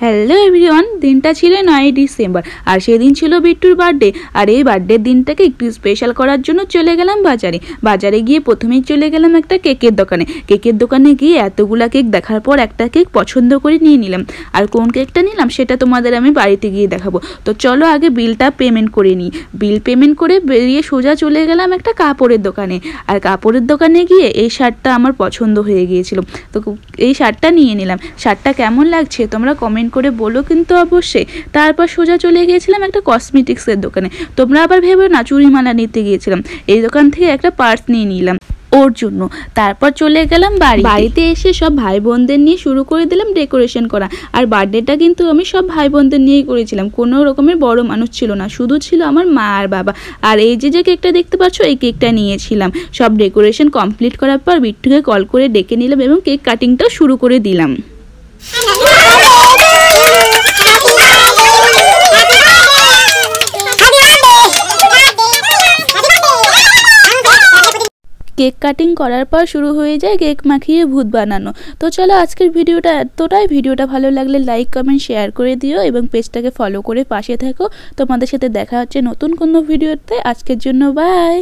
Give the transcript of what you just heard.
Hello everyone, দিনটা ছিল 9 December আর সেদিন ছিল বিট্টুর বার্থডে। আর এই বার্থডের দিনটাকে একটু স্পেশাল করার জন্য চলে গেলাম বাজারে গিয়ে প্রথমেই চলে গেলাম একটা কেকের দোকানে গিয়ে এতগুলা কেক দেখার পর একটা কেক পছন্দ করে নিয়ে নিলাম। আর কোন কেকটা নিলাম সেটা তোমাদের আমি বাড়িতে গিয়ে দেখাবো। তো চলো আগে বিলটা পেমেন্ট করে নিই। বিল পেমেন্ট করে বেরিয়ে সোজা চলে গেলাম একটা কাপড়ের দোকানে। আর কাপড়ের দোকানে গিয়ে এই শার্টটা আমার পছন্দ হয়ে গিয়েছিল, তো এই শার্টটা নিয়ে নিলাম। শার্টটা কেমন লাগছে তোমরা কমেন্ট করে বলো কিন্তু অবশ্যই। তারপর সোজা চলে গিয়েছিলাম একটা কসমেটিক্সের দোকানে। তোমরা আবার ভেবে না চুড়িমালা নিতে গিয়েছিলাম, এই দোকান থেকে একটা পার্স নিয়ে নিলাম ওর জন্য। তারপর চলে গেলাম বাড়িতে এসে সব ভাই বোনদের নিয়ে শুরু করে দিলাম ডেকোরেশন করা। আর বার্থডেটা কিন্তু আমি সব ভাই বোনদের নিয়েই করেছিলাম, কোনো রকমের বড় মানুষ ছিল না, শুধু ছিল আমার মা আর বাবা। আর এই যে কেকটা দেখতে পাচ্ছ এই কেকটা নিয়েছিলাম। সব ডেকোরেশন কমপ্লিট করার পর বিট্টুকে কল করে ডেকে নিলাম এবং কেক কাটিংটা শুরু করে দিলাম। কেক কাটিং করার পর শুরু হয়ে যায় কেক মাখিয়ে ভূত বানানো। তো চলো আজকের ভিডিওটা এতটাই। ভিডিওটা ভালো লাগলে লাইক কমেন্ট শেয়ার করে দিও এবং পেজটাকে ফলো করে পাশে থেকো। তোমাদের সাথে দেখা হচ্ছে নতুন কোনো ভিডিওতে। আজকের জন্য বাই।